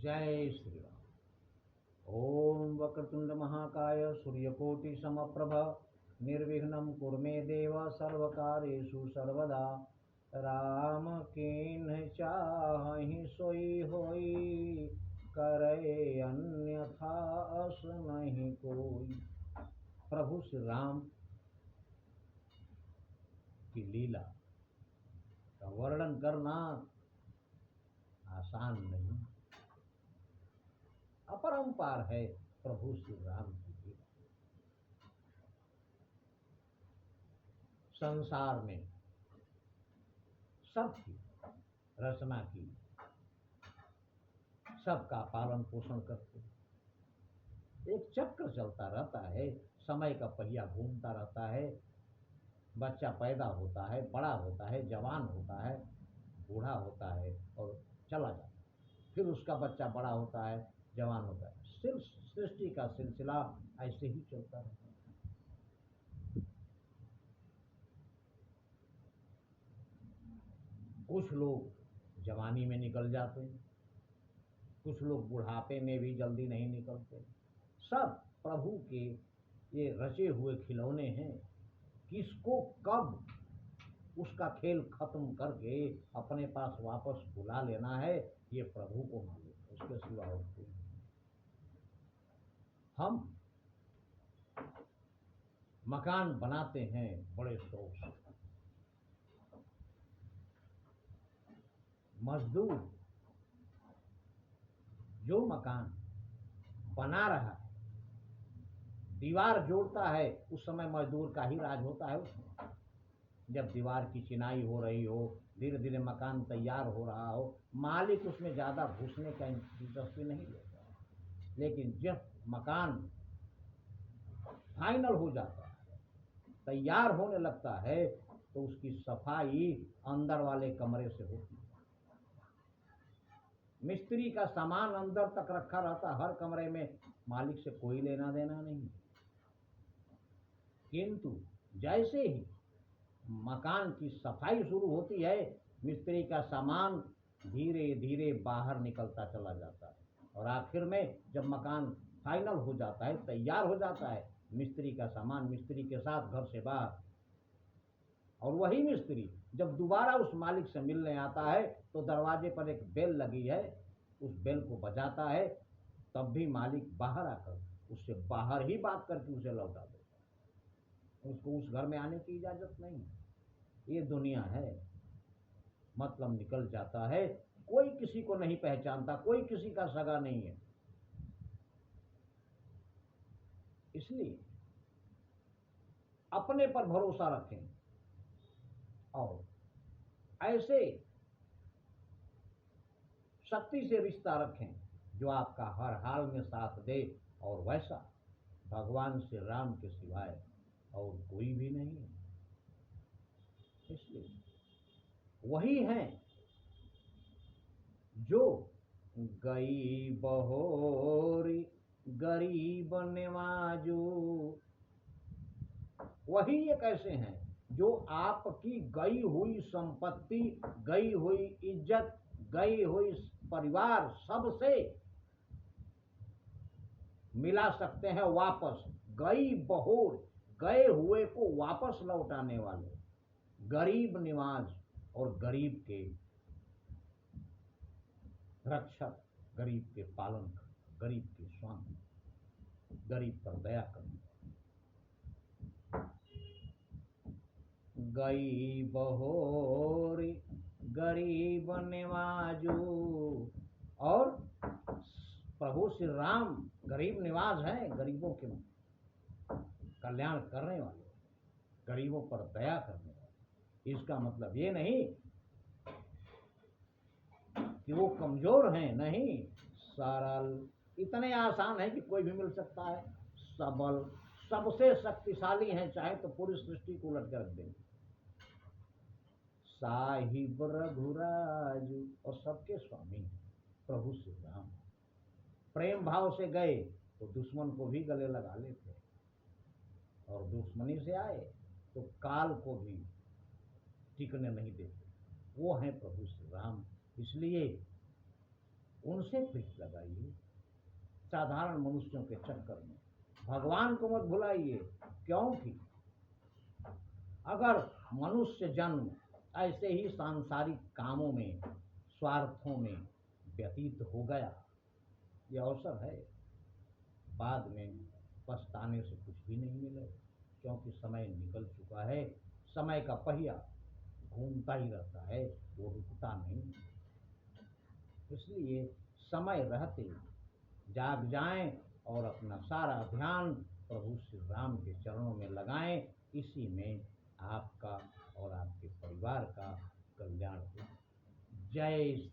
जय श्री राम। ओम वक्रतुंड महाकाय सूर्यकोटि समप्रभ निर्विघ्नं कुरु मे देव सर्वकार्येषु सर्वदा। राम कीन्ह चाहि सोई होई, करे अन्यथा अस नहीं कोई। प्रभु श्री राम की लीला का वर्णन करना आसान नहीं, अपरंपार है प्रभु श्री राम की लीला। संसार में सबकी रचना की, सबका पालन पोषण करते, एक चक्र चलता रहता है, समय का पहिया घूमता रहता है। बच्चा पैदा होता है, बड़ा होता है, जवान होता है, बूढ़ा होता है और चला जाता है। फिर उसका बच्चा बड़ा होता है, जवान होता है। सृष्टि का सिलसिला ऐसे ही चलता रहता है। कुछ लोग जवानी में निकल जाते हैं, कुछ लोग बुढ़ापे में भी जल्दी नहीं निकलते। सब प्रभु के ये रचे हुए खिलौने हैं। किसको कब उसका खेल खत्म करके अपने पास वापस बुला लेना है, ये प्रभु को मालूम है, उसके सिवा और कोई नहीं। हम मकान बनाते हैं बड़े शौक से। मजदूर जो मकान बना रहा है, दीवार जोड़ता है, उस समय मजदूर का ही राज होता है उसमें। जब दीवार की चिनाई हो रही हो, धीरे धीरे मकान तैयार हो रहा हो, मालिक उसमें ज़्यादा घुसने का दिलचस्पी नहीं लेता। लेकिन जब मकान फाइनल हो जाता है, तैयार होने लगता है, तो उसकी सफाई अंदर वाले कमरे से होती है। मिस्त्री का सामान अंदर तक रखा रहता, हर कमरे में, मालिक से कोई लेना देना नहीं। किंतु जैसे ही मकान की सफाई शुरू होती है, मिस्त्री का सामान धीरे धीरे बाहर निकलता चला जाता है और आखिर में जब मकान फाइनल हो जाता है, तैयार हो जाता है, मिस्त्री का सामान मिस्त्री के साथ घर से बाहर। और वही मिस्त्री जब दोबारा उस मालिक से मिलने आता है, तो दरवाजे पर एक बेल लगी है, उस बेल को बजाता है, तब भी मालिक बाहर आकर उससे बाहर ही बात करके उसे लौटा देता है। उसको उस घर में आने की इजाजत नहीं है। ये दुनिया है। मतलब निकल जाता है, कोई किसी को नहीं पहचानता, कोई किसी का सगा नहीं है। इसलिए अपने पर भरोसा रखें और ऐसे शक्ति से रिश्ता रखें जो आपका हर हाल में साथ दे, और वैसा भगवान श्री राम के सिवाय और कोई भी नहीं है। इसलिए वही हैं जो गई बहोरी गरीब नवाजू। वही एक ऐसे हैं जो आपकी गई हुई संपत्ति, गई हुई इज्जत, गई हुई परिवार, सबसे मिला सकते हैं वापस। गई बहोर, गए हुए को वापस लौटाने वाले, गरीब निवाज और गरीब के रक्षक, गरीब के पालन, गरीब के स्वामी, गरीब पर दया करने। गई बहोरी गरीब निवाजू। और प्रभु श्री राम गरीब निवाज हैं, गरीबों के कल्याण करने वाले, गरीबों पर दया करने वाले। इसका मतलब ये नहीं कि वो कमजोर हैं, नहीं, सरल, इतने आसान है कि कोई भी मिल सकता है। सबल, सबसे शक्तिशाली हैं, चाहे तो पूरी सृष्टि को उलट कर रख देंगे। साहिब रघुराजू, और सबके स्वामी प्रभु श्री राम। प्रेम भाव से गए तो दुश्मन को भी गले लगा लेते, और दुश्मनी से आए तो काल को भी टिकने नहीं देते। वो हैं प्रभु श्री राम। इसलिए उनसे प्रीत लगाइए। साधारण मनुष्यों के चक्कर में भगवान को मत भुलाइए, क्योंकि अगर मनुष्य जन्म ऐसे ही सांसारिक कामों में, स्वार्थों में व्यतीत हो गया, ये अवसर है, बाद में पछताने से कुछ भी नहीं मिले, क्योंकि समय निकल चुका है। समय का पहिया घूमता ही रहता है, वो रुकता नहीं। इसलिए समय रहते जाग जाएं और अपना सारा ध्यान प्रभु श्री राम के चरणों में लगाएं। इसी में आपका और आपके परिवार का कल्याण हो। जय